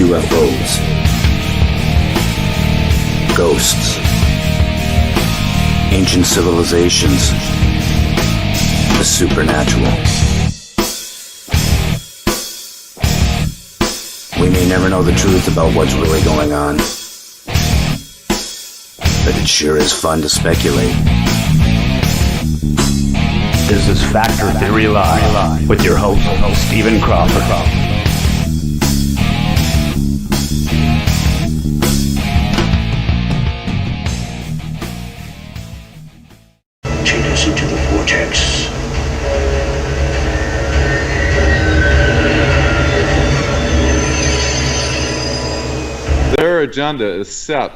UFOs, ghosts, ancient civilizations, the supernatural. We may never know the truth about what's really going on, but it sure is fun to speculate. This is Factor Theory Live with your host, Stephen Crawford. Tune us into the vortex. Their agenda is set,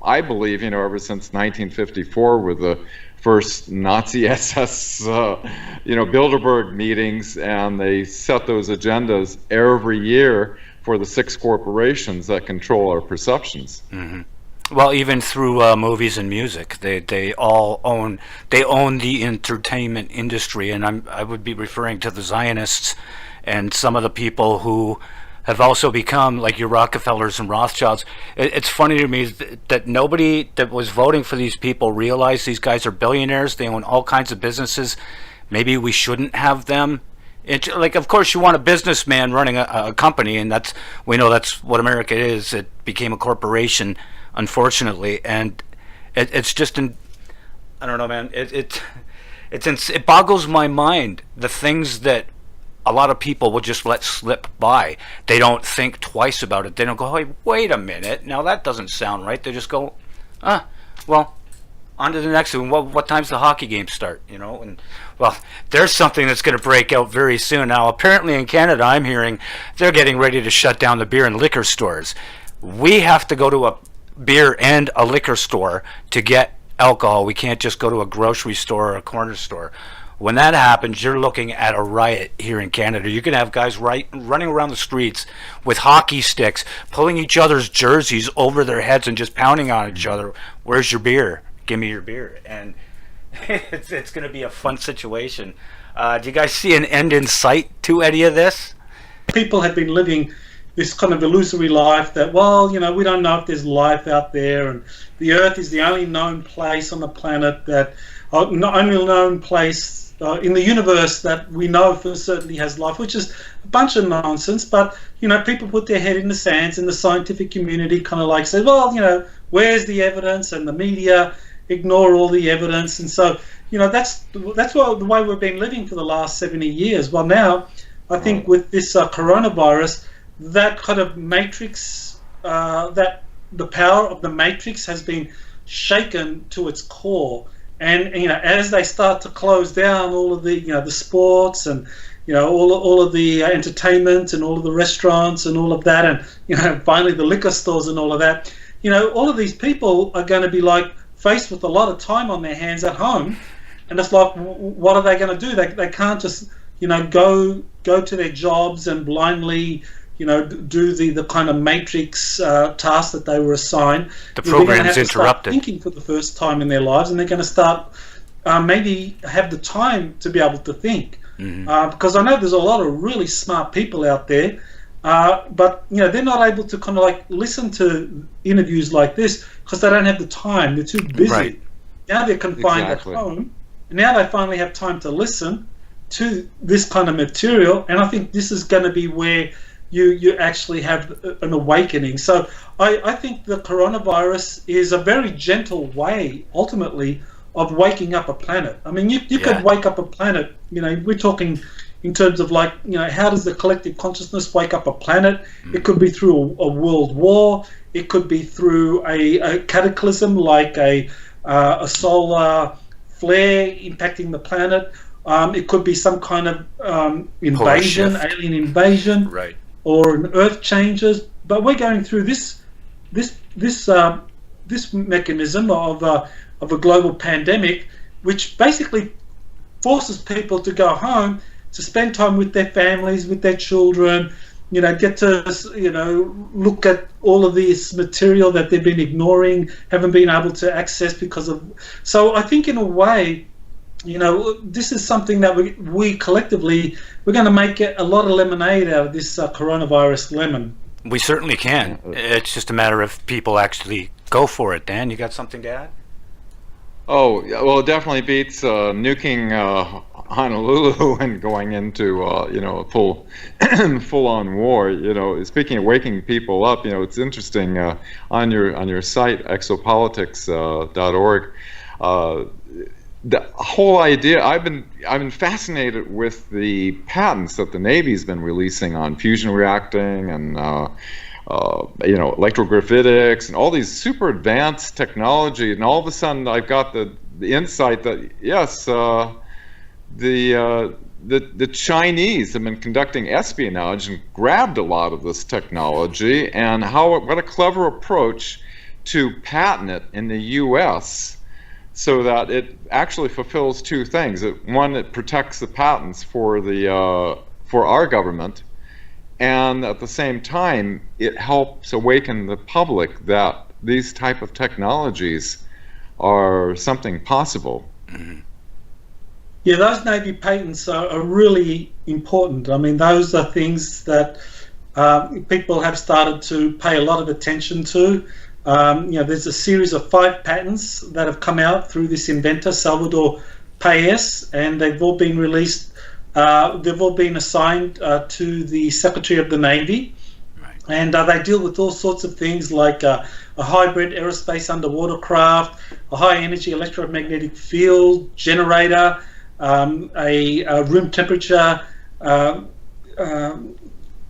I believe, ever since 1954 with the first Nazi SS, Bilderberg meetings, and they set those agendas every year for the 6 corporations that control our perceptions. Mm-hmm. Well, even through movies and music, they all own the entertainment industry, and I would be referring to the Zionists and some of the people who have also become like your Rockefellers and Rothschilds. It's funny to me that nobody that was voting for these people realized these guys are billionaires. They own all kinds of businesses. Maybe we shouldn't have them. Of course, you want a businessman running a company, and we know that's what America is. It became a corporation, unfortunately, and it's just I don't know, man. It boggles my mind, the things that a lot of people will just let slip by. They don't think twice about it. They don't go, hey, wait a minute, now that doesn't sound right. They just go, well, on to the next one. What time's the hockey game start? And well, there's something that's going to break out very soon. Now, apparently in Canada, I'm hearing they're getting ready to shut down the beer and liquor stores. We have to go to a beer and a liquor store to get alcohol. We can't just go to a grocery store or a corner store. When that happens, you're looking at a riot here in Canada. You're going to have guys running around the streets with hockey sticks, pulling each other's jerseys over their heads and just pounding on each other. Where's your beer? Give me your beer. And it's going to be a fun situation. Do you guys see an end in sight to any of this? People have been living this kind of illusory life that, we don't know if there's life out there, and the Earth is the only known place on the planet that, only known place in the universe that we know for certainty has life, which is a bunch of nonsense. But people put their head in the sands, and the scientific community kind of say, where's the evidence? And the media ignore all the evidence, and so that's the way we've been living for the last 70 years. Well, now I think with this coronavirus, that kind of matrix, that the power of the matrix has been shaken to its core. And as they start to close down all of the the sports and all of the entertainment and all of the restaurants and all of that, and finally the liquor stores and all of that, all of these people are going to be faced with a lot of time on their hands at home, and it's what are they going to do? They can't just go to their jobs and blindly do the kind of matrix task that they were assigned. The program's interrupted. Start thinking for the first time in their lives, and they're going to start maybe have the time to be able to think. Mm-hmm. Because I know there's a lot of really smart people out there, but they're not able to kind of listen to interviews like this because they don't have the time. They're too busy. Right. Now they're confined at home, and now they finally have time to listen to this kind of material. And I think this is going to be where you actually have an awakening. So I think the coronavirus is a very gentle way, ultimately, of waking up a planet. I mean, you could wake up a planet, we're talking in terms of how does the collective consciousness wake up a planet? It could be through a world war. It could be through a cataclysm like a solar flare impacting the planet. It could be some kind of invasion, alien invasion. Right. Or an earth changes, but we're going through this mechanism of a global pandemic, which basically forces people to go home to spend time with their families, with their children, get to look at all of this material that they've been ignoring, haven't been able to access because of. So I think in a way, this is something that we collectively, we're going to make a lot of lemonade out of this coronavirus lemon. We certainly can. It's just a matter of people actually go for it. Dan, you got something to add? Oh, yeah, well, it definitely beats nuking Honolulu and going into full-on war. Speaking of waking people up, it's interesting on your site exopolitics.org. The whole idea, I've been fascinated with the patents that the Navy's been releasing on fusion reacting and electrogravitics and all these super advanced technology, and all of a sudden I've got the insight that yes, the Chinese have been conducting espionage and grabbed a lot of this technology, and what a clever approach to patent it in the U.S. so that it actually fulfills two things. One, it protects the patents for our government, and at the same time, it helps awaken the public that these type of technologies are something possible. Mm-hmm. Yeah, those Navy patents are really important. I mean, those are things that people have started to pay a lot of attention to. There's a series of 5 patents that have come out through this inventor, Salvador Payés, and they've all been released. They've all been assigned to the Secretary of the Navy. Right. And they deal with all sorts of things like a hybrid aerospace underwater craft, a high-energy electromagnetic field generator, a room temperature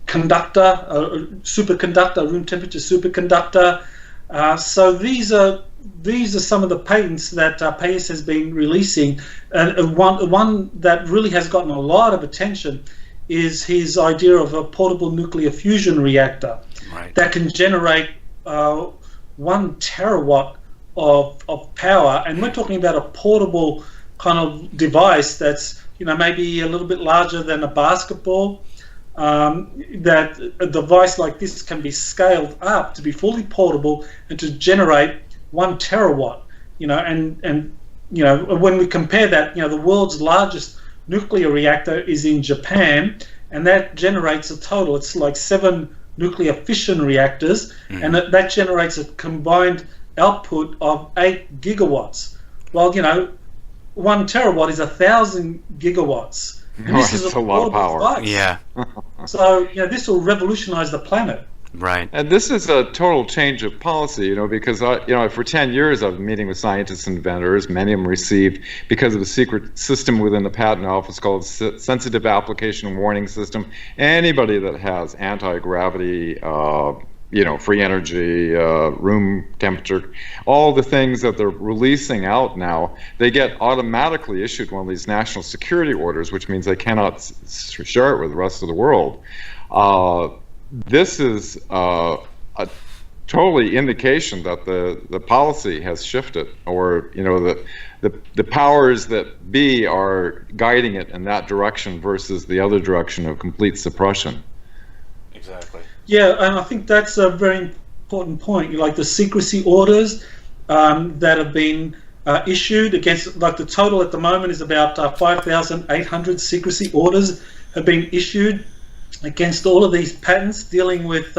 conductor, superconductor, room temperature superconductor. So these are some of the patents that Payés has been releasing. One that really has gotten a lot of attention is his idea of a portable nuclear fusion reactor that can generate 1 terawatt of power. And we're talking about a portable kind of device that's maybe a little bit larger than a basketball. That a device like this can be scaled up to be fully portable and to generate 1 terawatt. And when we compare that, the world's largest nuclear reactor is in Japan, and that generates a total. It's like 7 nuclear fission reactors, and that generates a combined output of 8 gigawatts. Well, 1 terawatt is 1,000 gigawatts. And this is a lot of power. Device. Yeah. So, this will revolutionize the planet. Right. And this is a total change of policy, because for 10 years I've been meeting with scientists and inventors. Many of them received, because of a secret system within the patent office called Sensitive Application Warning System. Anybody that has anti-gravity, free energy, room temperature, all the things that they're releasing out now, they get automatically issued one of these national security orders, which means they cannot share it with the rest of the world. This is a totally indication that the policy has shifted, or the powers that be are guiding it in that direction versus the other direction of complete suppression. Exactly. Yeah, and I think that's a very important point. Like the secrecy orders that have been issued against, like the total at the moment is about 5,800 secrecy orders have been issued against all of these patents dealing with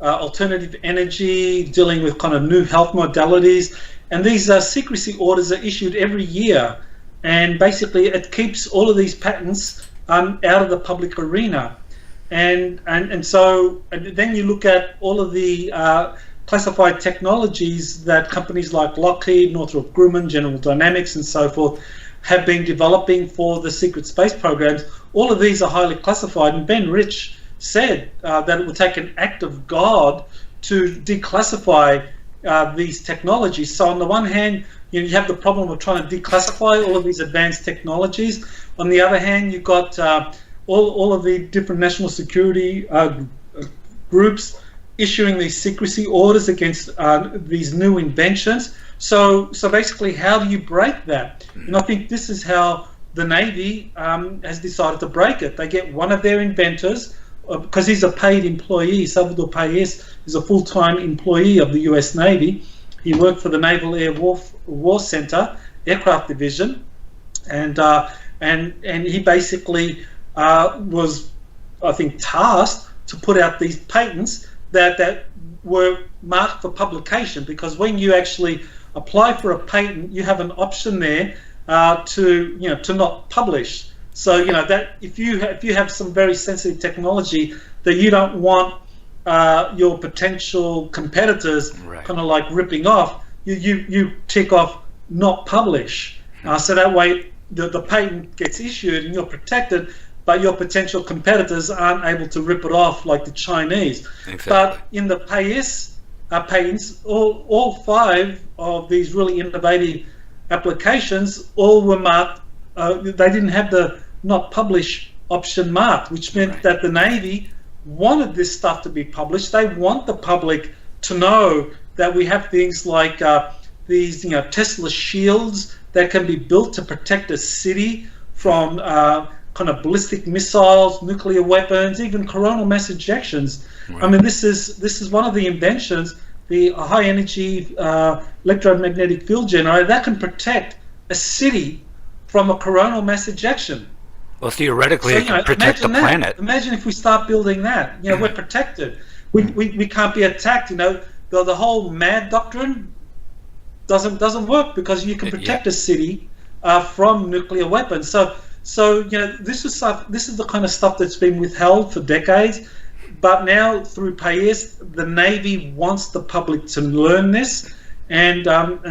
alternative energy, dealing with kind of new health modalities. And these secrecy orders are issued every year. And basically it keeps all of these patents out of the public arena. And so then you look at all of the classified technologies that companies like Lockheed, Northrop Grumman, General Dynamics, and so forth have been developing for the secret space programs. All of these are highly classified, and Ben Rich said that it would take an act of God to declassify these technologies. So on the one hand, you have the problem of trying to declassify all of these advanced technologies. On the other hand, you've got all of the different national security groups issuing these secrecy orders against these new inventions. So basically, how do you break that? And I think this is how the Navy has decided to break it. They get one of their inventors, because he's a paid employee. Salvador Payés is a full-time employee of the U.S. Navy. He worked for the Naval Air War Center, Aircraft Division, and he basically was, I think, tasked to put out these patents that were marked for publication, because when you actually apply for a patent, you have an option there to not publish. So that if you have some very sensitive technology that you don't want your potential competitors kind of like ripping off, you tick off not publish. So that way the patent gets issued and you're protected, but your potential competitors aren't able to rip it off like the Chinese. Exactly. But in the patents, all 5 of these really innovative applications all were marked. They didn't have the not publish option marked, which meant that the Navy wanted this stuff to be published. They want the public to know that we have things like these Tesla shields that can be built to protect a city from kind of ballistic missiles, nuclear weapons, even coronal mass ejections. I mean, this is one of the inventions, the high energy electromagnetic field generator that can protect a city from a coronal mass ejection. Well, theoretically, it can protect the planet. Imagine if we start building that. We're protected. We can't be attacked. The whole MAD doctrine doesn't work because you can protect a city from nuclear weapons. So this is the kind of stuff that's been withheld for decades. But now through PAES, the Navy wants the public to learn this, and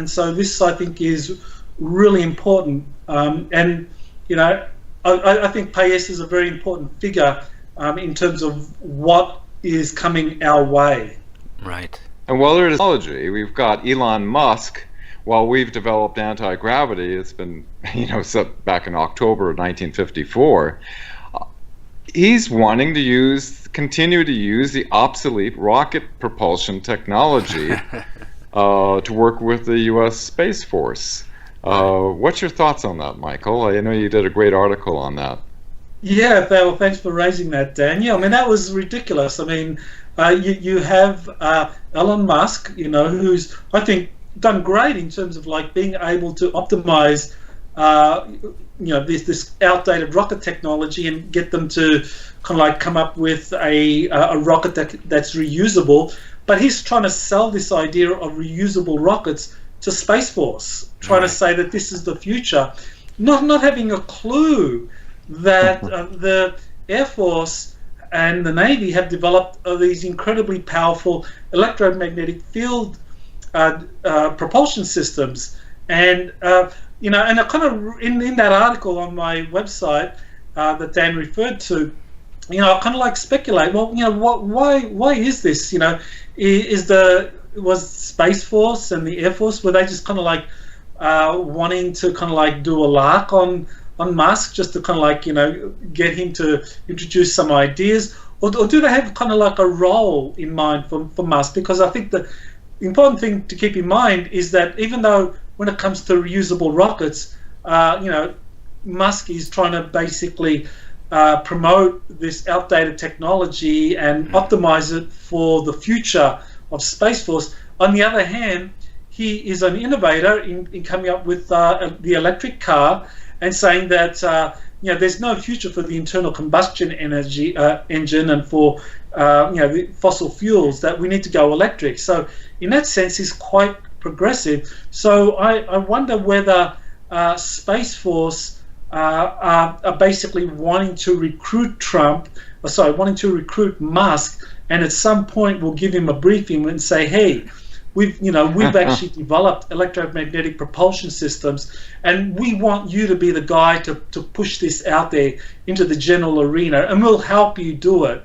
so this, I think, is really important. I think PAES is a very important figure in terms of what is coming our way. Right. And while there's technology, we've got Elon Musk. While we've developed anti-gravity, it's been, set back in October of 1954. He's wanting to continue to use the obsolete rocket propulsion technology to work with the U.S. Space Force. What's your thoughts on that, Michael? I know you did a great article on that. Yeah, well, thanks for raising that, Dan. Yeah, I mean, that was ridiculous. I mean, you have Elon Musk, who's, I think, done great in terms of like being able to optimize, this outdated rocket technology and get them to kind of like come up with a rocket that's reusable. But he's trying to sell this idea of reusable rockets to Space Force, trying to say that this is the future, not having a clue that the Air Force and the Navy have developed these incredibly powerful electromagnetic field propulsion systems, and and I kind of in that article on my website that Dan referred to, I kind of like speculate. Well, why is this? Was Space Force and the Air Force, were they just kind of like wanting to kind of like do a lark on Musk just to kind of like get him to introduce some ideas, or do they have kind of like a role in mind for Musk? Because I think the important thing to keep in mind is that even though when it comes to reusable rockets, Musk is trying to basically promote this outdated technology and optimize it for the future of Space Force. On the other hand, he is an innovator in coming up with the electric car and saying that there's no future for the internal combustion engine and for the fossil fuels, that we need to go electric. So in that sense, he's quite progressive. So I wonder whether Space Force are basically wanting to recruit Musk, and at some point we'll give him a briefing and say, hey, we've actually developed electromagnetic propulsion systems, and we want you to be the guy to push this out there into the general arena, and we'll help you do it.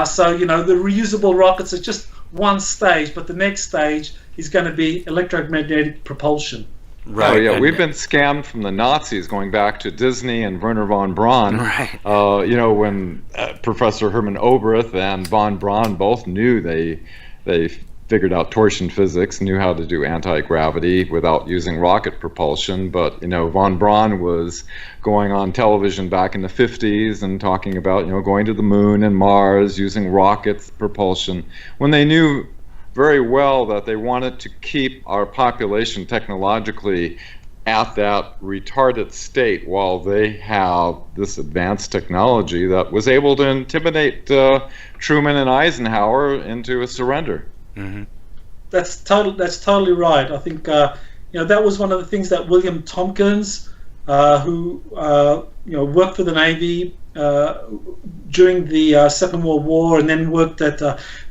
So the reusable rockets are just one stage, but the next stage is going to be electromagnetic propulsion. Right. Oh, yeah, we've been scammed from the Nazis going back to Disney and Wernher von Braun. Right. When Professor Hermann Oberth and von Braun both knew they figured out torsion physics, knew how to do anti-gravity without using rocket propulsion. But, von Braun was going on television back in the 50s and talking about, going to the moon and Mars using rockets propulsion, when they knew very well that they wanted to keep our population technologically at that retarded state while they have this advanced technology that was able to intimidate Truman and Eisenhower into a surrender. Mm-hmm. That's totally right. I think that was one of the things that William Tompkins, who worked for the Navy during the Second World War and then worked at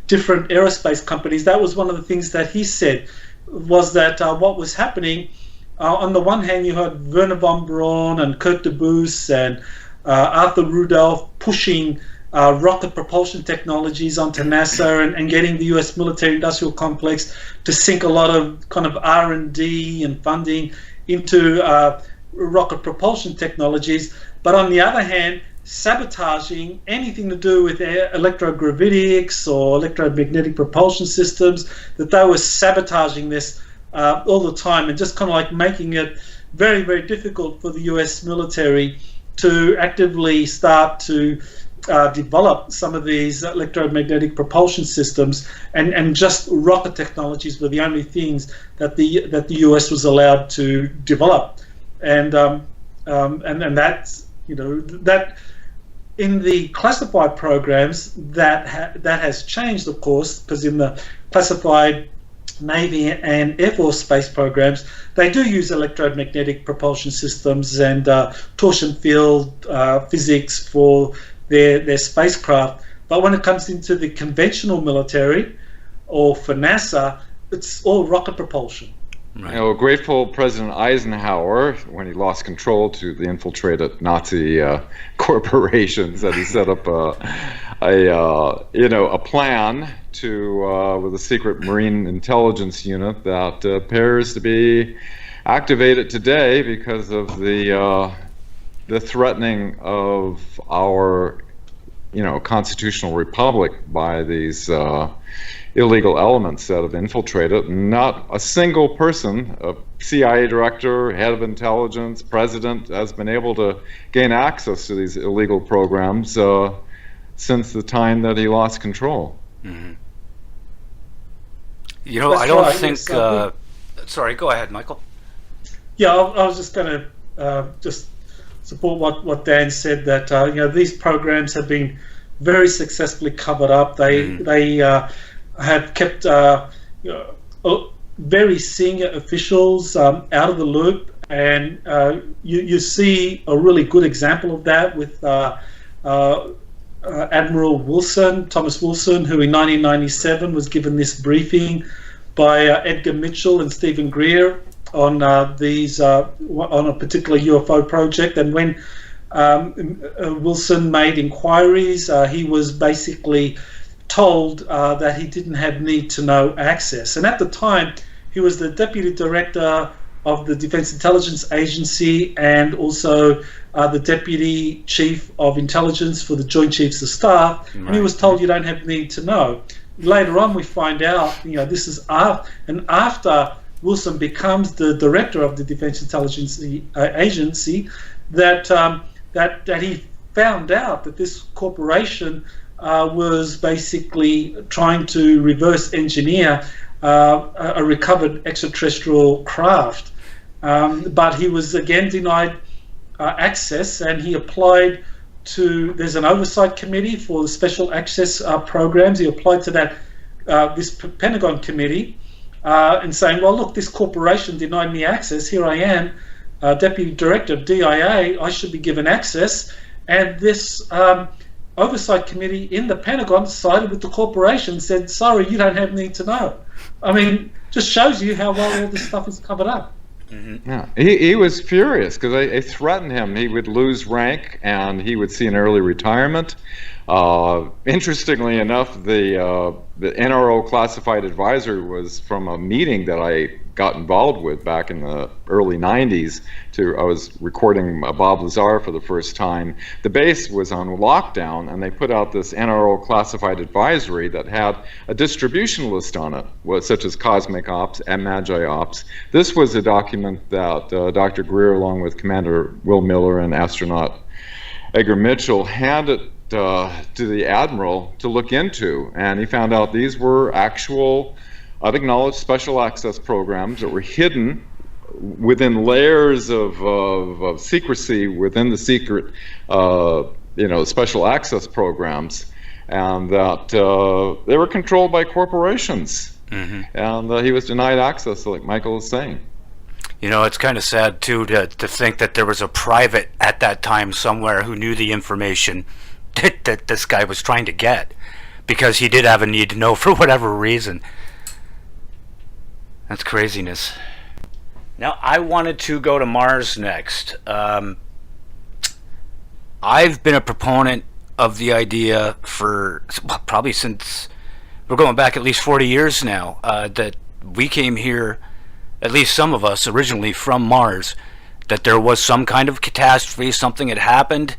different aerospace companies. That was one of the things that he said, was that what was happening, on the one hand you had Werner von Braun and Kurt de Boos and Arthur Rudolph pushing rocket propulsion technologies onto NASA and getting the US military-industrial complex to sink a lot of kind of R&D and funding into rocket propulsion technologies. But on the other hand, sabotaging anything to do with electrogravitics or electromagnetic propulsion systems, that they were sabotaging this all the time and just kind of like making it very, very difficult for the US military to actively start to develop some of these electromagnetic propulsion systems, and just rocket technologies were the only things that the US was allowed to develop, and that's that in the classified programs that has changed, of course, because in the classified Navy and Air Force space programs, they do use electromagnetic propulsion systems and torsion field physics for their spacecraft. But when it comes into the conventional military, or for NASA, it's all rocket propulsion. Right. Grateful President Eisenhower, when he lost control to the infiltrated Nazi corporations, that he set up a plan to with a secret Marine intelligence unit that appears to be activated today because of the threatening of our constitutional republic by these illegal elements that have infiltrated. Not a single person, a CIA director, head of intelligence, president, has been able to gain access to these illegal programs since the time that he lost control. Mm-hmm. I don't think... sorry, go ahead, Michael. Yeah, I was just going to just support what Dan said, that these programs have been very successfully covered up. They have kept very senior officials out of the loop, and you see a really good example of that with Admiral Wilson, Thomas Wilson, who in 1997 was given this briefing by Edgar Mitchell and Stephen Greer on on a particular UFO project. And when Wilson made inquiries, he was basically told that he didn't have need-to-know access. And at the time, he was the Deputy Director of the Defense Intelligence Agency and also the Deputy Chief of Intelligence for the Joint Chiefs of Staff. Right. And he was told, you don't have need-to-know. Later on, we find out, this is after Wilson becomes the Director of the Defense Intelligence Agency, that he found out that this corporation was basically trying to reverse engineer a recovered extraterrestrial craft. But he was again denied access, and he applied to, there's an oversight committee for the special access programs. He applied to that this Pentagon committee and saying, well, look, this corporation denied me access. Here I am, Deputy Director of DIA. I should be given access. And this oversight committee in the Pentagon sided with the corporation, said, sorry, you don't have need to know. I mean, just shows you how well all this stuff is covered up. Mm-hmm. Yeah, he was furious because they threatened him. He would lose rank and he would see an early retirement. Interestingly enough, the NRO classified advisor was from a meeting that I got involved with back in the early 90s. I was recording Bob Lazar for the first time. The base was on lockdown, and they put out this NRO classified advisory that had a distribution list on it, such as Cosmic Ops and Magi Ops. This was a document that Dr. Greer, along with Commander Will Miller and astronaut Edgar Mitchell, handed to the Admiral to look into, and he found out these were actual unacknowledged special access programs that were hidden within layers of secrecy within the secret, special access programs, and that they were controlled by corporations. Mm-hmm. And he was denied access, like Michael is saying. It's kind of sad, too, to think that there was a private at that time somewhere who knew the information that this guy was trying to get, because he did have a need to know for whatever reason. That's craziness. Now, I wanted to go to Mars next. I've been a proponent of the idea for probably since, we're going back at least 40 years now, that we came here, at least some of us, originally from Mars, that there was some kind of catastrophe, something had happened.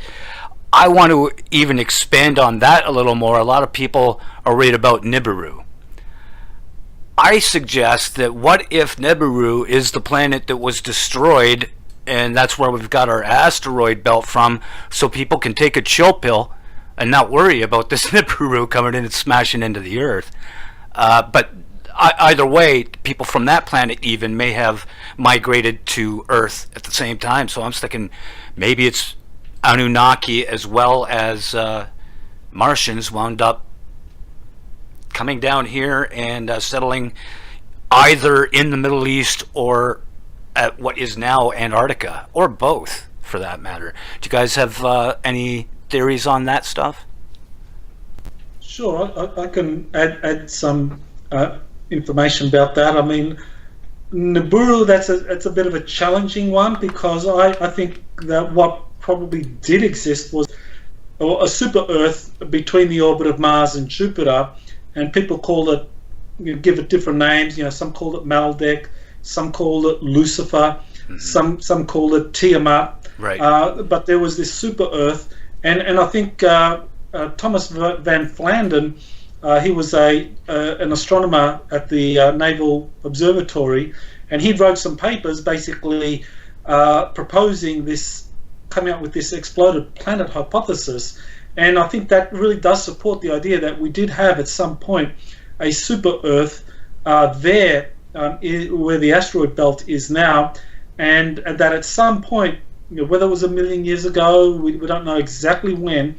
I want to even expand on that a little more. A lot of people are worried about Nibiru. I suggest that what if Nibiru is the planet that was destroyed, and that's where we've got our asteroid belt from, so people can take a chill pill and not worry about this Nibiru coming in and smashing into the Earth. But either way, people from that planet even may have migrated to Earth at the same time. So I'm thinking maybe it's Anunnaki as well as Martians wound up coming down here and settling either in the Middle East or at what is now Antarctica, or both for that matter. Do you guys have any theories on that stuff? Sure, I can add some information about that. I mean, Nibiru, that's a bit of a challenging one, because I think that what probably did exist was a super Earth between the orbit of Mars and Jupiter, and people call it, give it different names. Some call it Maldek, some call it Lucifer, mm-hmm. some call it Tiamat. Right. But there was this super Earth, and I think Thomas Van Flandern, he was an astronomer at the Naval Observatory, and he wrote some papers basically proposing this, coming up with this exploded planet hypothesis. And I think that really does support the idea that we did have at some point a super Earth there where the asteroid belt is now, and that at some point, whether it was 1 million years ago, we don't know exactly when,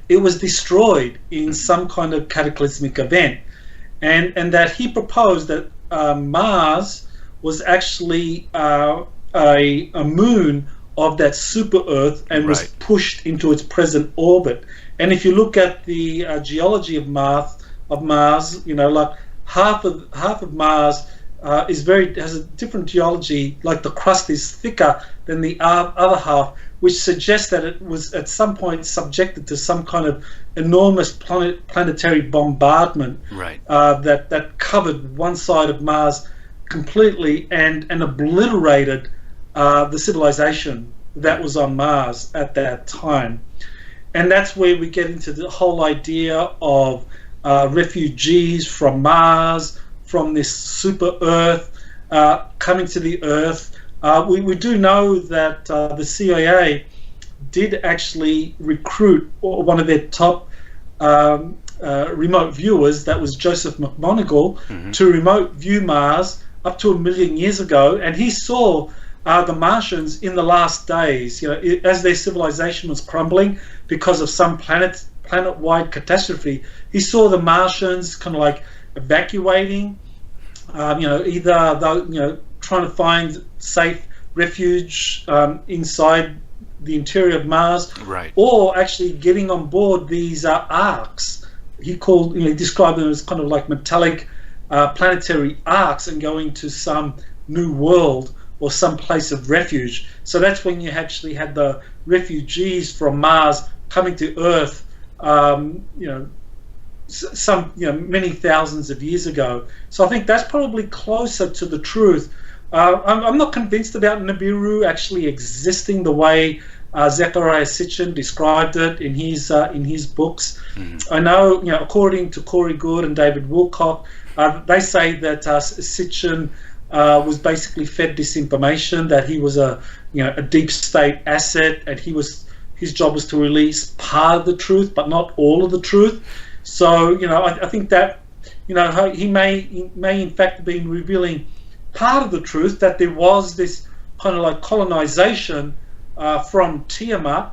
it was destroyed in some kind of cataclysmic event, and that he proposed that Mars was actually a moon of that super Earth, and was pushed into its present orbit. And if you look at the geology of Mars, like half of Mars has a different geology. Like the crust is thicker than the other half, which suggests that it was at some point subjected to some kind of enormous planetary bombardment that covered one side of Mars completely and obliterated the civilization that was on Mars at that time. And that's where we get into the whole idea of refugees from Mars, from this super Earth, coming to the Earth. We do know that the CIA did actually recruit one of their top remote viewers, that was Joseph McMoneagle, mm-hmm. to remote view Mars up to 1 million years ago, and he saw the Martians in the last days, as their civilization was crumbling because of some planet-wide catastrophe. He saw the Martians kind of like evacuating, either trying to find safe refuge inside the interior of Mars, or actually getting on board these arcs. He described them as kind of like metallic planetary arcs, and going to some new world or some place of refuge. So that's when you actually had the refugees from Mars coming to Earth, many thousands of years ago. So I think that's probably closer to the truth. I'm not convinced about Nibiru actually existing the way Zecharia Sitchin described it in his books. Mm-hmm. I know, according to Corey Good and David Wilcock, they say that Sitchin was basically fed disinformation, that he was a deep state asset, and his job was to release part of the truth, but not all of the truth. So I think that he may in fact have been revealing part of the truth that there was this kind of like colonization from Tiamat,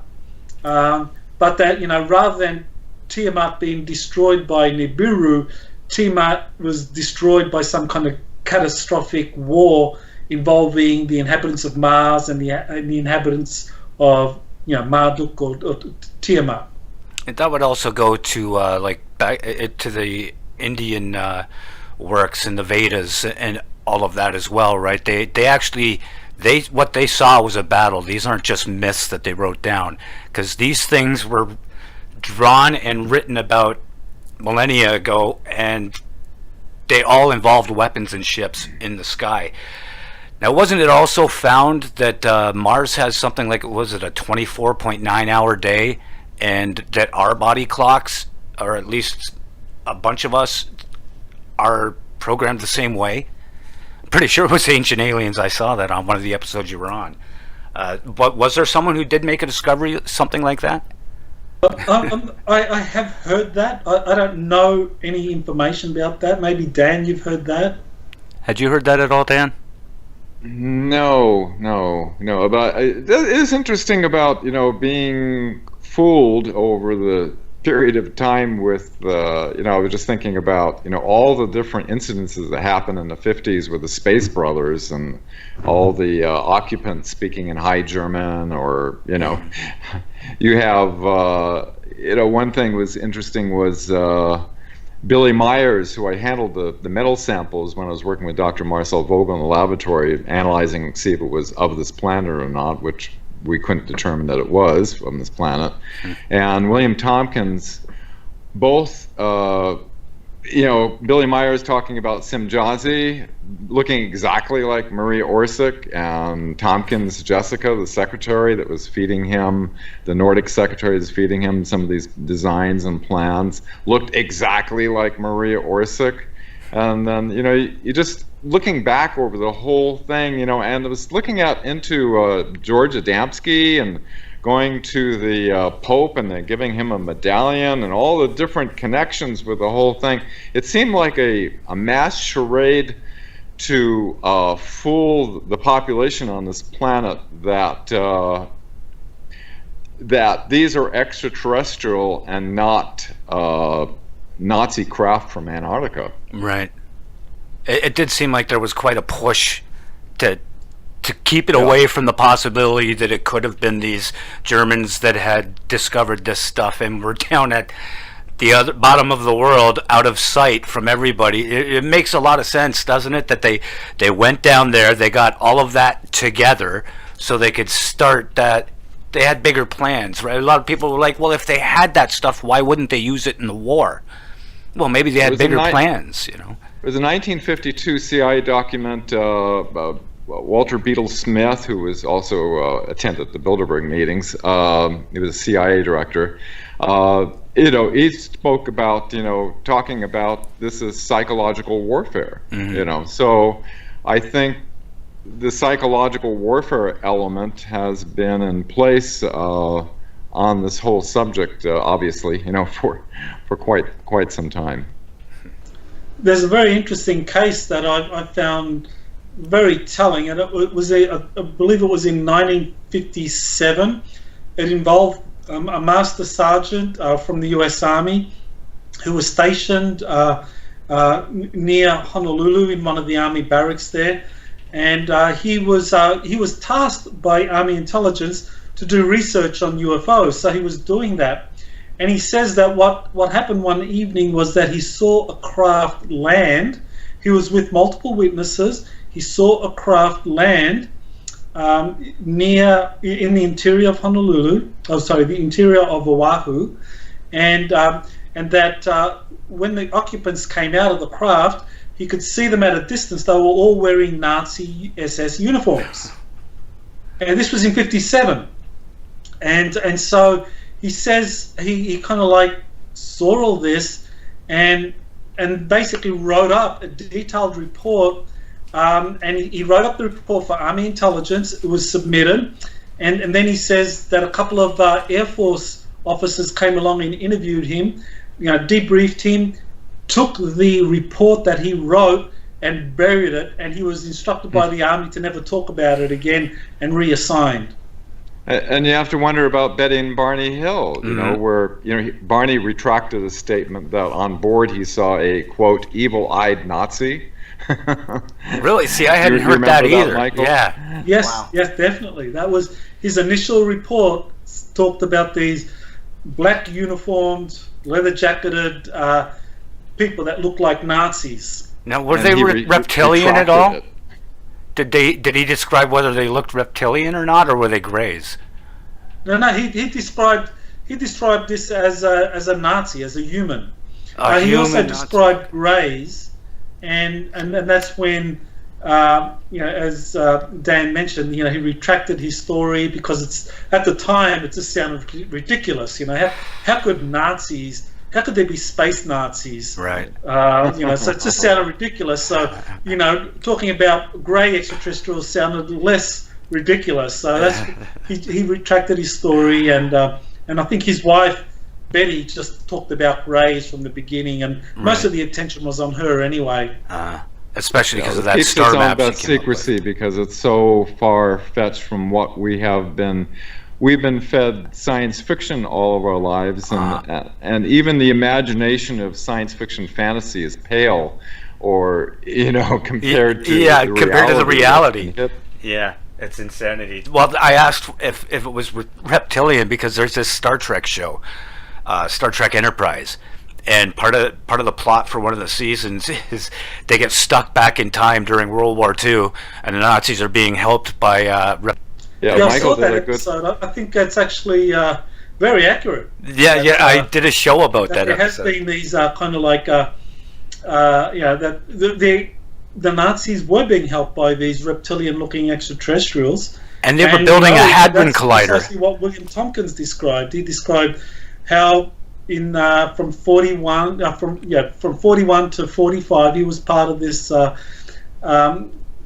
but that, you know, rather than Tiamat being destroyed by Nibiru, Tiamat was destroyed by some kind of catastrophic war involving the inhabitants of Mars and the inhabitants of, you know, Marduk or Tiamat. And that would also go to like back to the Indian works and the Vedas and all of that as well, right? They actually what they saw was a battle. These aren't just myths that they wrote down, because these things were drawn and written about millennia ago, and they all involved weapons and ships in the sky. Now, wasn't it also found that Mars has something like, was it a 24.9 hour day, and that our body clocks, or at least a bunch of us, are programmed the same way? I'm pretty sure it was Ancient Aliens. I saw that on one of the episodes you were on. But was there someone who did make a discovery, something like that? I have heard that. I don't know any information about that. Maybe Dan, you've heard that? Had you heard that at all, Dan? No. But it is interesting about, you know, being fooled over the period of time with, you know, I was just thinking about, you know, all the different incidences that happened in the 50s with the Space Brothers and all the occupants speaking in High German, or, you know, you have, you know, one thing was interesting was Billy Myers, who I handled the metal samples when I was working with Dr. Marcel Vogel in the laboratory, analyzing to see if it was of this planet or not, which we couldn't determine that it was from this planet. And William Tompkins, both, you know, Billy Myers talking about Simjazi looking exactly like Maria Orsic, and Tompkins' Jessica, the secretary that was feeding him, the Nordic secretary that's feeding him some of these designs and plans, looked exactly like Maria Orsic. And then, you know, you just looking back over the whole thing, you know, and I was looking into George Adamski and going to the Pope and then giving him a medallion and all the different connections with the whole thing. It seemed like a mass charade to fool the population on this planet that that these are extraterrestrial and not Nazi craft from Antarctica. Right. It did seem like there was quite a push to keep it away from the possibility that it could have been these Germans that had discovered this stuff and were down at the other bottom of the world, out of sight from everybody. It makes a lot of sense, doesn't it, that they went down there, they got all of that together so they could start that. They had bigger plans, right? A lot of people were like, well, if they had that stuff, why wouldn't they use it in the war? Well, maybe they had bigger plans, you know. It was a 1952 CIA document. Walter Beetle Smith, who was also attended the Bilderberg meetings, he was a CIA director. You know, he spoke about, you know, talking about this is psychological warfare. You know, so I think the psychological warfare element has been in place on this whole subject, obviously, you know, for quite some time. There's a very interesting case that I found very telling, and it was I believe it was in 1957. It involved a master sergeant from the U.S. Army who was stationed near Honolulu in one of the Army barracks there, and he was tasked by Army intelligence to do research on UFOs. So he was doing that, and he says that what happened one evening was that he saw a craft land. He was with multiple witnesses. He saw a craft land in the interior of Honolulu. Oh, sorry, the interior of Oahu, and that when the occupants came out of the craft, he could see them at a distance. They were all wearing Nazi SS uniforms, and this was in '57. And so he says he kind of like saw all this, and basically wrote up a detailed report. And he wrote up the report for Army intelligence. It was submitted, and then he says that a couple of Air Force officers came along and interviewed him, you know, debriefed him, took the report that he wrote and buried it, and he was instructed by the army to never talk about it again and reassigned. And you have to wonder about Betty and Barney Hill, you know, where, Barney retracted a statement that on board he saw a, quote, evil-eyed Nazi. Really? See, I hadn't heard that either. Michael? Yeah. Yes, yes, definitely. That was his initial report. Talked about these black uniformed, leather-jacketed people that looked like Nazis. Now, were they reptilian at all? Did he describe whether they looked reptilian or not, or were they greys? No. He described this as a Nazi, as a human. He also described greys, and that's when as Dan mentioned, he retracted his story because it's at the time it just sounded ridiculous. How could Nazis? How could there be space Nazis? Right. So it just sounded ridiculous. So, talking about grey extraterrestrials sounded less ridiculous. So he retracted his story, and I think his wife Betty just talked about greys from the beginning, and most of the attention was on her anyway. Especially because of that keeps star its map. own best secrecy because it's so far fetched from what we have been. We've been fed science fiction all of our lives, and even the imagination of science fiction fantasy is pale, or compared to the reality. Yeah, it's insanity. Well, I asked if it was reptilian because there's this Star Trek show, Star Trek Enterprise, and part of the plot for one of the seasons is they get stuck back in time during World War II, and the Nazis are being helped by I Michael saw that did a good episode. I think that's actually very accurate. I did a show about that there episode. There has been these kind of like that the Nazis were being helped by these reptilian-looking extraterrestrials, and they were building a Hadron Collider. That's precisely what William Tompkins described. He described how from 41 to 45 he was part of this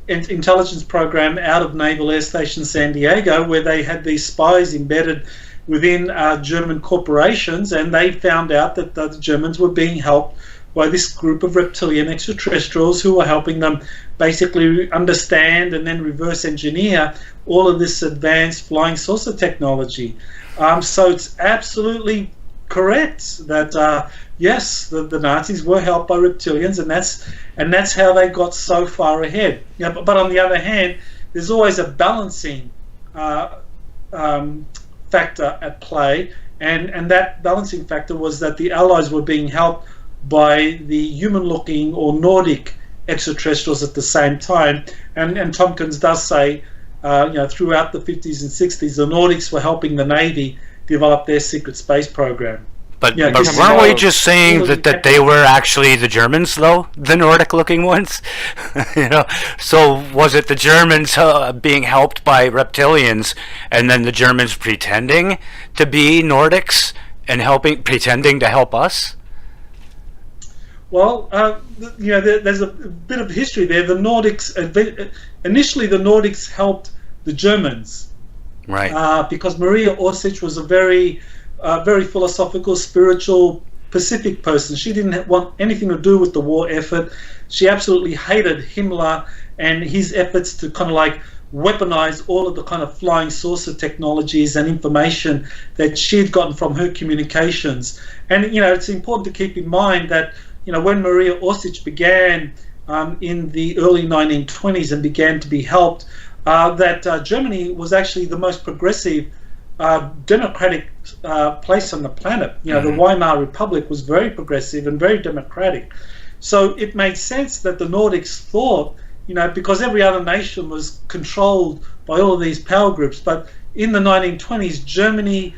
intelligence program out of Naval Air Station San Diego, where they had these spies embedded within German corporations, and they found out that the Germans were being helped by this group of reptilian extraterrestrials who were helping them basically understand and then reverse engineer all of this advanced flying saucer technology. So it's absolutely correct that yes, the Nazis were helped by reptilians, and that's how they got so far ahead. But on the other hand, there's always a balancing factor at play, and that balancing factor was that the Allies were being helped by the human-looking or Nordic extraterrestrials at the same time, and Tompkins does say throughout the 50s and 60s the Nordics were helping the Navy develop their secret space program. But weren't we just saying that they were actually the Germans, though, the Nordic-looking ones? So was it the Germans being helped by reptilians, and then the Germans pretending to be Nordics and pretending to help us? Well, there's a bit of history there. The Nordics initially the Nordics helped the Germans, right? Because Maria Orsich was a very philosophical, spiritual, Pacific person. She didn't want anything to do with the war effort. She absolutely hated Himmler and his efforts to kind of like weaponize all of the kind of flying saucer technologies and information that she'd gotten from her communications. And it's important to keep in mind that when Maria Orsich began in the early 1920s and began to be helped, that Germany was actually the most progressive democratic place on the planet. The Weimar Republic was very progressive and very democratic. So it made sense that the Nordics thought, because every other nation was controlled by all of these power groups. But in the 1920s, Germany,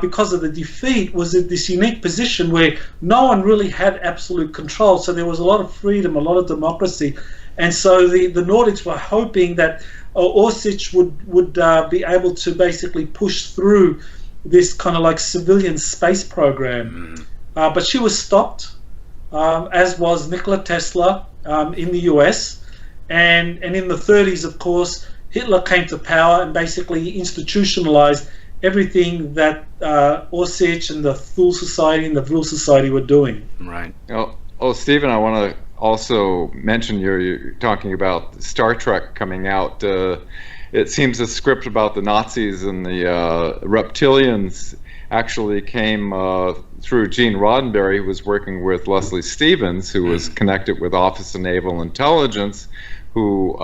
because of the defeat, was in this unique position where no one really had absolute control. So there was a lot of freedom, a lot of democracy. And so the Nordics were hoping that Orsich would be able to basically push through this kind of like civilian space program. But she was stopped, as was Nikola Tesla in the US. And in the 30s, of course, Hitler came to power and basically institutionalized everything that Orsich and the Thule Society and the Vril Society were doing. Right. Oh, Stephen, I want to also mention you're talking about Star Trek coming out. It seems the script about the Nazis and the reptilians actually came through Gene Roddenberry, who was working with Leslie Stevens, who was connected with Office of Naval Intelligence, who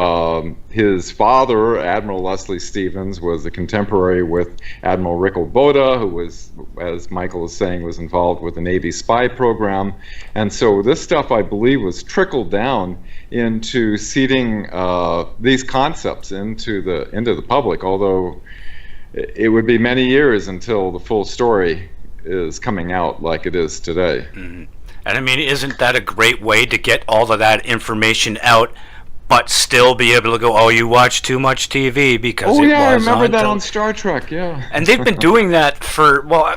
his father, Admiral Leslie Stevens, was a contemporary with Admiral Rickle Boda, who was, as Michael was saying, was involved with the Navy spy program. And so this stuff, I believe, was trickled down into seeding these concepts into the public, although it would be many years until the full story is coming out like it is today. Mm-hmm. And I mean, isn't that a great way to get all of that information out, but still be able to go, oh, you watch too much TV because I remember that on Star Trek, yeah. And they've been doing that for, well,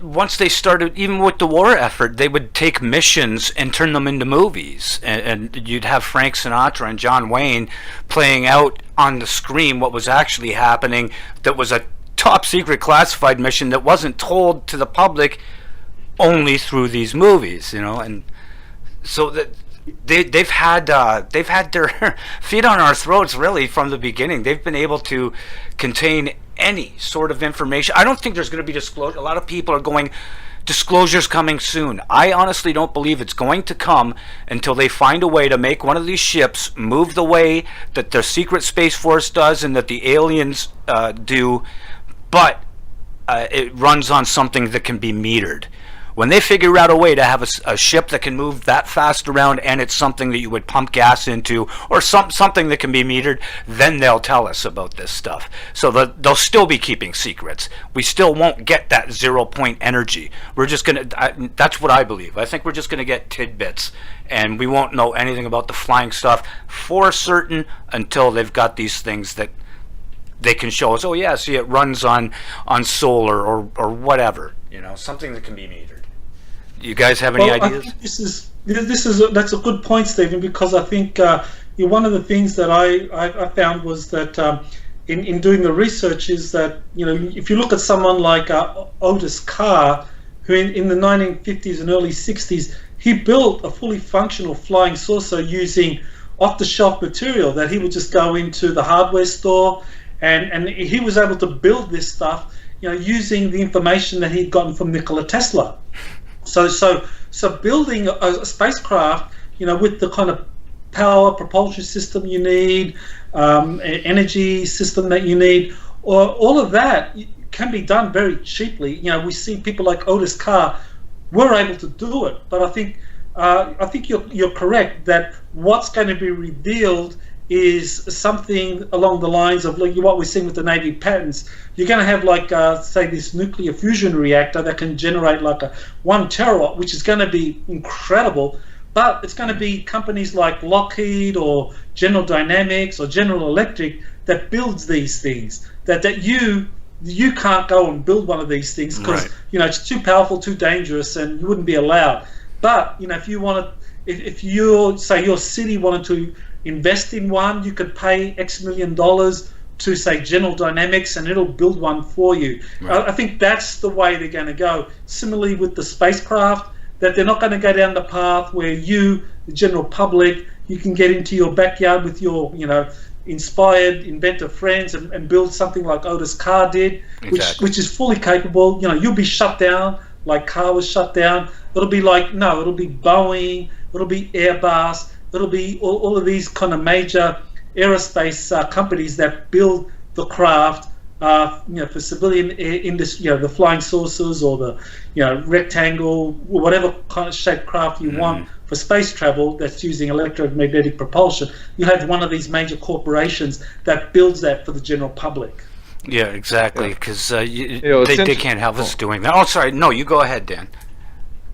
once they started, even with the war effort, they would take missions and turn them into movies. And you'd have Frank Sinatra and John Wayne playing out on the screen what was actually happening that was a top secret classified mission that wasn't told to the public only through these movies, you know. And so that they've had their feet on our throats really from the beginning. They've been able to contain any sort of information. I don't think there's going to be disclosure. A lot of people are going, disclosure's coming soon. I honestly don't believe it's going to come until they find a way to make one of these ships move the way that the Secret Space Force does and that the aliens do, but it runs on something that can be metered. When they figure out a way to have a ship that can move that fast around, and it's something that you would pump gas into, or something that can be metered, then they'll tell us about this stuff. So they'll still be keeping secrets. We still won't get that 0-point energy. We're just that's what I believe. I think we're just gonna get tidbits, and we won't know anything about the flying stuff for certain until they've got these things that they can show us. Oh yeah, see, it runs on solar or whatever. You know, something that can be metered. You guys have any ideas? I think that's a good point, Stephen, because I think one of the things that I found was that in doing the research is that, you know, if you look at someone like Otis Carr, who in the 1950s and early 60s, he built a fully functional flying saucer using off-the-shelf material that he would just go into the hardware store, and he was able to build this stuff, you know, using the information that he'd gotten from Nikola Tesla. So building a spacecraft, you know, with the kind of power propulsion system you need, energy system that you need, or all of that can be done very cheaply. You know, we see people like Otis Carr were able to do it, but I think you're correct that what's going to be revealed is something along the lines of like what we're seeing with the Navy patents. You're going to have like, say, this nuclear fusion reactor that can generate like 1 terawatt, which is going to be incredible, but it's going to be companies like Lockheed or General Dynamics or General Electric that builds these things, that you can't go and build one of these things because, right, you know, it's too powerful, too dangerous, and you wouldn't be allowed. But, you know, if you wanted, if you say your city wanted to invest in one, you could pay X million dollars to, say, General Dynamics, and it'll build one for you. Right. I think that's the way they're going to go. Similarly with the spacecraft, that they're not going to go down the path where you, the general public, you can get into your backyard with your, you know, inspired inventor friends and build something like Otis Carr did, exactly, which is fully capable. You know, you'll be shut down like Carr was shut down. It'll be like, no, it'll be Boeing, it'll be Airbus, it'll be all of these kind of major aerospace companies that build the craft, you know, for civilian industry, you know, the flying saucers or the, you know, rectangle, whatever kind of shaped craft you want for space travel that's using electromagnetic propulsion. You have one of these major corporations that builds that for the general public. Yeah, exactly, because they can't have us doing that. Oh, sorry, no, you go ahead, Dan.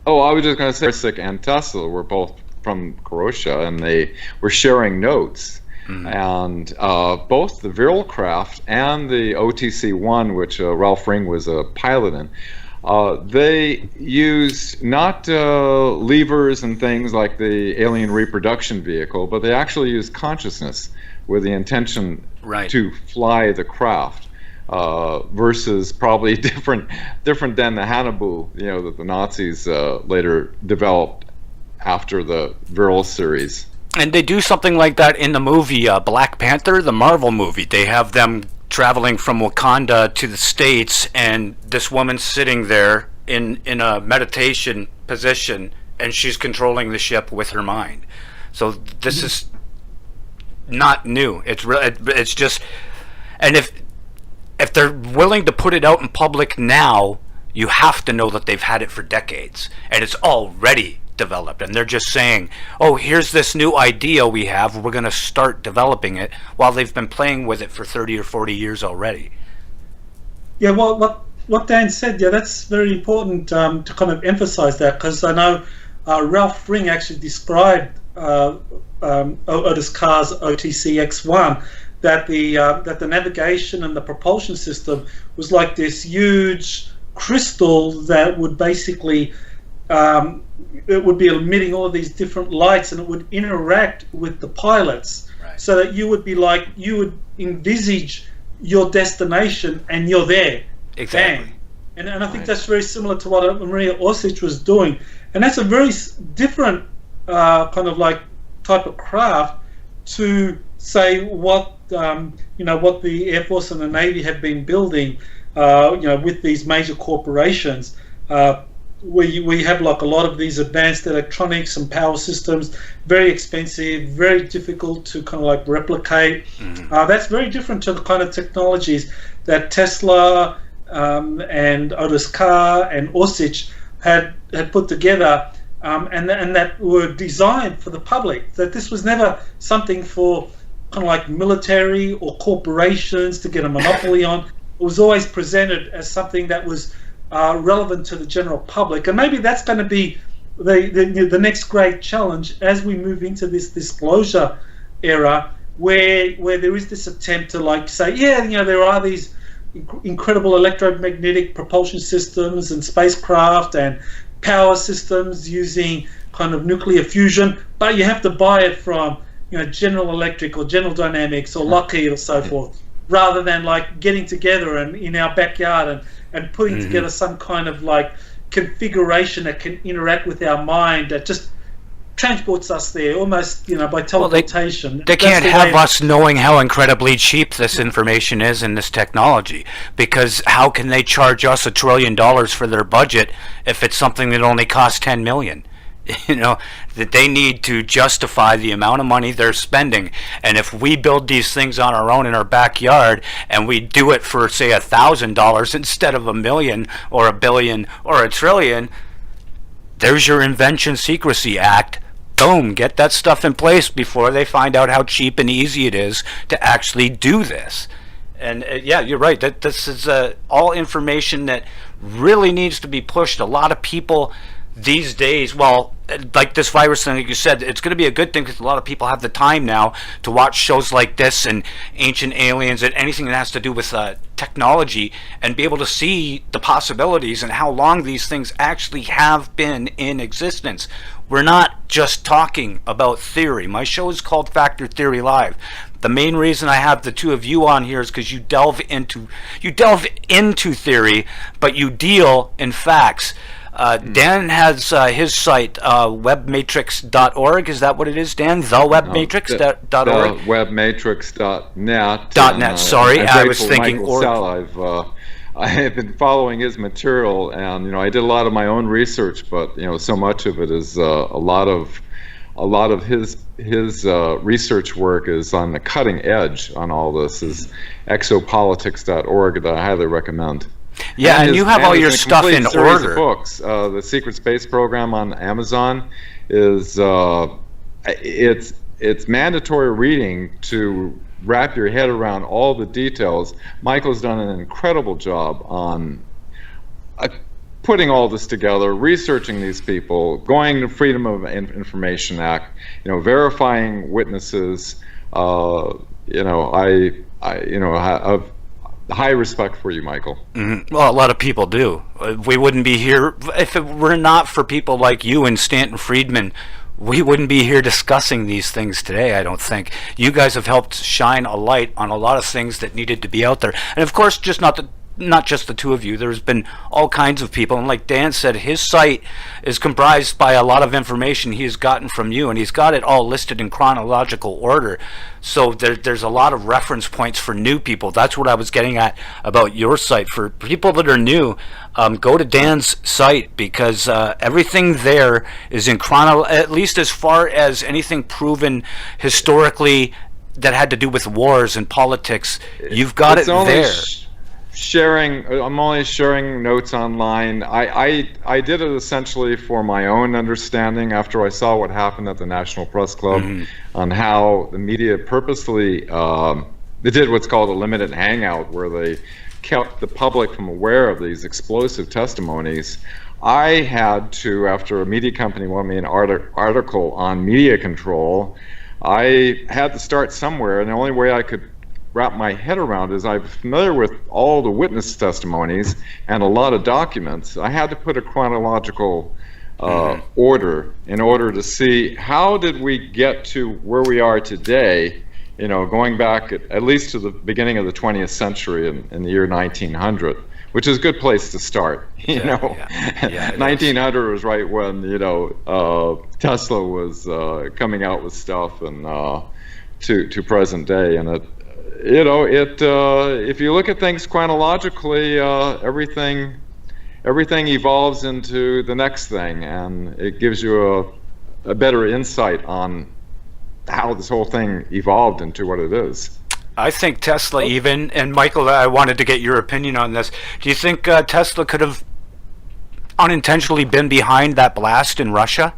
Oh, I was just going to say, Sick and Tesla were both from Croatia, and they were sharing notes. And both the Viral craft and the OTC-1, which Ralph Ring was a pilot in, they used not levers and things like the alien reproduction vehicle, but they actually used consciousness with the intention to fly the craft, versus probably different than the Hannibal, you know, that the Nazis later developed after the Viral series. And they do something like that in the movie Black Panther, the Marvel movie. They have them traveling from Wakanda to the States, and this woman's sitting there in a meditation position, and she's controlling the ship with her mind. So this is not new. It's just, and if they're willing to put it out in public now, you have to know that they've had it for decades, and it's already developed, and they're just saying, oh, here's this new idea we have, we're going to start developing it, while they've been playing with it for 30 or 40 years already. Yeah, well, what Dan said, yeah, that's very important to kind of emphasize that, because I know Ralph Ring actually described Otis Carr's OTC X1, that the navigation and the propulsion system was like this huge crystal that would basically it would be emitting all of these different lights, and it would interact with the pilots, right, so that you would envisage your destination and you're there. Exactly. And I think that's very similar to what Maria Orsic was doing, and that's a very different kind of like type of craft to say what what the Air Force and the Navy have been building, with these major corporations. We have like a lot of these advanced electronics and power systems, very expensive, very difficult to kind of like replicate. Mm-hmm. That's very different to the kind of technologies that Tesla and Otis Carr and Orsic had put together, and that were designed for the public. That this was never something for kind of like military or corporations to get a monopoly on. It was always presented as something that was relevant to the general public, and maybe that's going to be the next great challenge as we move into this disclosure era, where there is this attempt to like say, there are these incredible electromagnetic propulsion systems and spacecraft and power systems using kind of nuclear fusion, but you have to buy it from General Electric or General Dynamics or Lockheed or so forth, rather than like getting together and in our backyard and putting together some kind of like configuration that can interact with our mind that just transports us there almost by teleportation. Well, they can't have us knowing how incredibly cheap this information is in this technology, because how can they charge us $1 trillion for their budget if it's something that only costs $10 million? That they need to justify the amount of money they're spending. And if we build these things on our own in our backyard and we do it for say $1,000 instead of $1 million or $1 billion or $1 trillion, there's your Invention Secrecy Act. Boom, get that stuff in place before they find out how cheap and easy it is to actually do this. And yeah, you're right, that this is all information that really needs to be pushed. A lot of people these days, like this virus thing, like you said, it's going to be a good thing because a lot of people have the time now to watch shows like this and Ancient Aliens and anything that has to do with technology, and be able to see the possibilities and how long these things actually have been in existence. We're not just talking about theory. My show is called Factor Theory Live. The main reason I have the two of you on here is because you delve into theory, but you deal in facts. Dan has his site, webmatrix.org. Is that what it is, Dan? Thewebmatrix.org? Webmatrix.net. .net, sorry. I was thinking org. Salla, I have been following his material, and I did a lot of my own research, but so much of it is a lot of his research work is on the cutting edge on all this. Is exopolitics.org that I highly recommend. Yeah, and you have all your stuff in order. Books. The Secret Space Program on Amazon is it's mandatory reading to wrap your head around all the details. Michael's done an incredible job on putting all this together, researching these people, going to Freedom of Information Act, verifying witnesses. Have high respect for you, Michael. Mm-hmm. Well, a lot of people do. We wouldn't be here if it were not for people like you and Stanton Friedman. We wouldn't be here discussing these things today, I don't think. You guys have helped shine a light on a lot of things that needed to be out there. And of course, just not not just the two of you. There's been all kinds of people, and like Dan said, his site is comprised by a lot of information he's gotten from you, and he's got it all listed in chronological order. So there's a lot of reference points for new people. That's what I was getting at about your site. For people that are new, go to Dan's site, because everything there is in at least as far as anything proven historically that had to do with wars and politics. You've got it there. I'm only sharing notes online. I did it essentially for my own understanding after I saw what happened at the National Press Club, on how the media purposely they did what's called a limited hangout, where they kept the public from aware of these explosive testimonies. I had to, after a media company wanted me an article on media control, I had to start somewhere, and the only way I could wrap my head around is I'm familiar with all the witness testimonies and a lot of documents. I had to put a chronological order in order to see how did we get to where we are today, going back at least to the beginning of the 20th century in the year 1900, which is a good place to start. 1900 was right when Tesla was coming out with stuff, and to present day, and if you look at things chronologically, everything evolves into the next thing, and it gives you a better insight on how this whole thing evolved into what it is. I think Tesla even, and Michael, I wanted to get your opinion on this. Do you think Tesla could have unintentionally been behind that blast in Russia?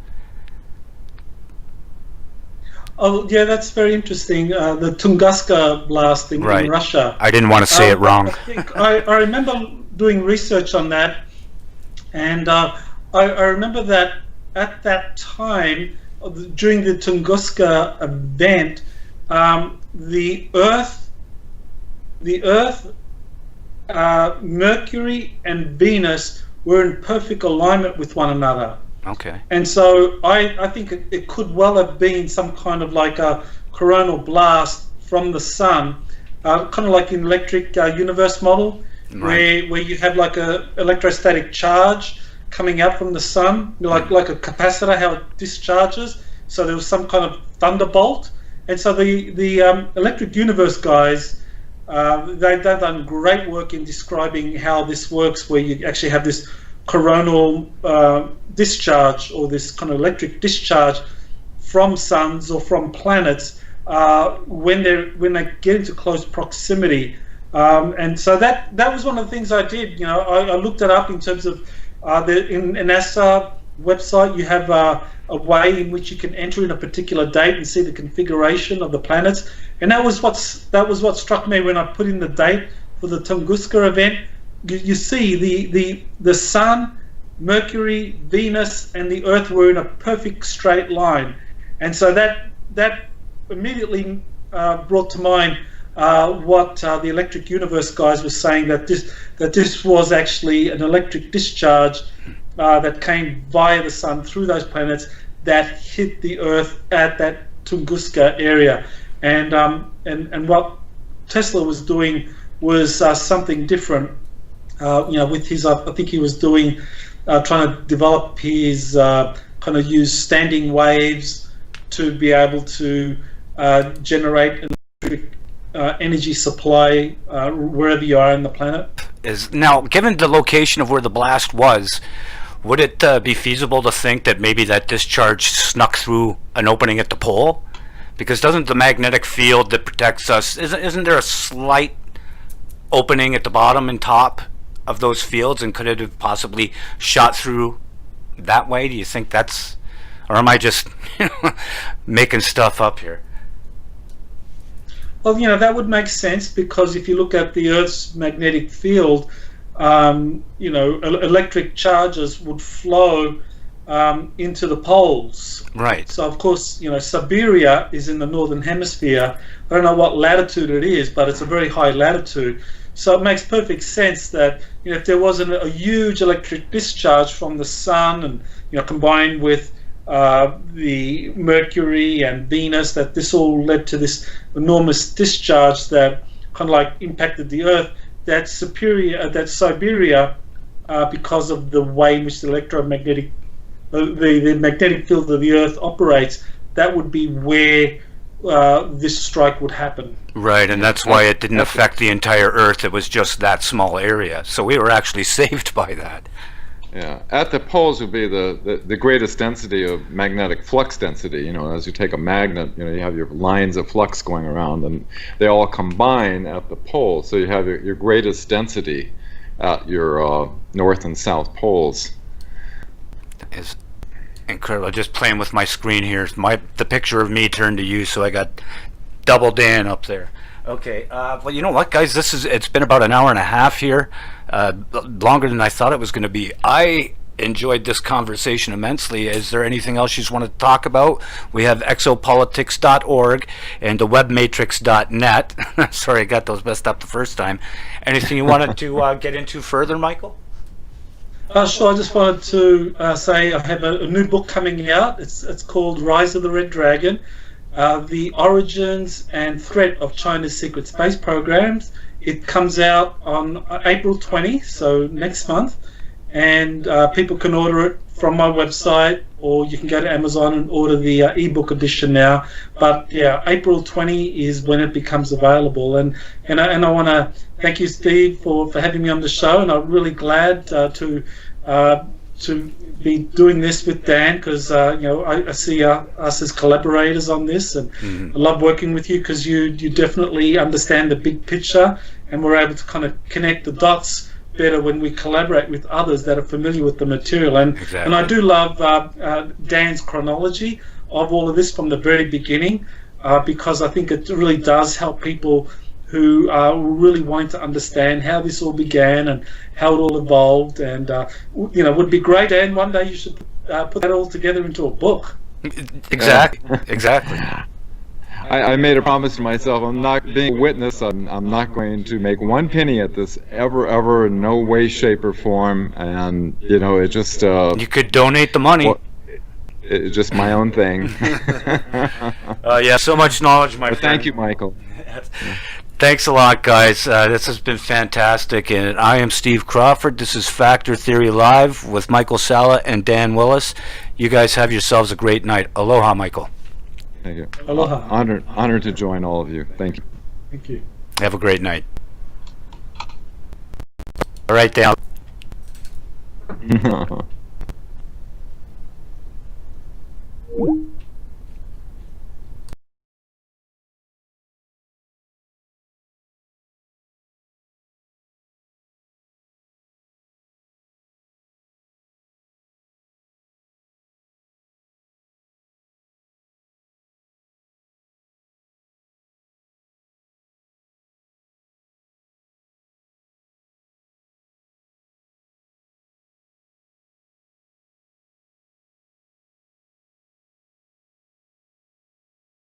Oh, yeah, that's very interesting. The Tunguska blast in Russia. I didn't want to say it wrong. I remember doing research on that, and I remember that at that time, during the Tunguska event, the Earth, Mercury, and Venus were in perfect alignment with one another. Okay. And so I think it could well have been some kind of like a coronal blast from the sun, kind of like an electric universe model, where you have like a electrostatic charge coming out from the sun, like a capacitor, how it discharges. So there was some kind of thunderbolt. And so the electric universe guys, they've done great work in describing how this works, where you actually have this coronal discharge, or this kind of electric discharge from suns or from planets when they get into close proximity. And so that was one of the things I did. I looked it up in terms of in NASA website. You have a way in which you can enter in a particular date and see the configuration of the planets. And that was what struck me when I put in the date for the Tunguska event. You see the Sun, Mercury, Venus, and the Earth were in a perfect straight line, and so that immediately brought to mind what the Electric Universe guys were saying, that this was actually an electric discharge that came via the Sun through those planets that hit the Earth at that Tunguska area, and what Tesla was doing was something different. With his, I think he was doing, trying to develop his kind of use standing waves to be able to generate an electric energy supply wherever you are on the planet. Now, given the location of where the blast was, would it be feasible to think that maybe that discharge snuck through an opening at the pole? Because doesn't the magnetic field that protects us, isn't there a slight opening at the bottom and top of those fields, and could it have possibly shot through that way? Do you think that's, or am I just making stuff up here? Well, that would make sense, because if you look at the Earth's magnetic field, electric charges would flow into the poles. Right. So of course, Siberia is in the northern hemisphere. I don't know what latitude it is, but it's a very high latitude. So it makes perfect sense that if there wasn't a huge electric discharge from the sun, and combined with the Mercury and Venus, that this all led to this enormous discharge that kind of like impacted the Earth, that Siberia, because of the way in which the electromagnetic, the magnetic field of the Earth operates, that would be where this strike would happen. Right, and that's why it didn't affect the entire Earth. It was just that small area. So we were actually saved by that. Yeah, at the poles would be the greatest density of magnetic flux density. You know, as you take a magnet, you know, you have your lines of flux going around, and they all combine at the pole. So you have your greatest density at your north and south poles. Is incredible. Just playing with my screen here. The picture of me turned to you, so I got double Dan up there. Okay, well, you know what, guys? It's been about an hour and a half here, longer than I thought it was going to be. I enjoyed this conversation immensely. Is there anything else you just want to talk about? We have exopolitics.org and the webmatrix.net. Sorry, I got those messed up the first time. Anything you wanted to get into further, Michael? Sure. I just wanted to say I have a new book coming out. It's called Rise of the Red Dragon. The origins and threat of China's secret space programs. It comes out on April 20, so next month, and people can order it from my website, or you can go to Amazon and order the ebook edition now. But yeah, April 20 is when it becomes available, and I want to thank you, Steve, for having me on the show, and I'm really glad to be doing this with Dan, because I see us as collaborators on this, and I love working with you because you definitely understand the big picture, and we're able to kind of connect the dots better when we collaborate with others that are familiar with the material. And Exactly. And I do love Dan's chronology of all of this from the very beginning, because I think it really does help people who are really wanting to understand how this all began and how it all evolved. And would be great, and one day you should put that all together into a book. Exactly. I made a promise to myself. I'm not being a witness. I'm not going to make one penny at this ever, in no way, shape, or form. And it just You could donate the money. it's just my own thing. Yeah, so much knowledge, my But friend. thank you, Michael. Thanks a lot, guys. This has been fantastic, and I am Steve Crawford. This is Factor Theory Live with Michael Salla and Dan Willis. You guys have yourselves a great night. Aloha, Michael. Thank you. Aloha. Honored to join all of you. Thank you. Thank you. Have a great night. All right, Dan.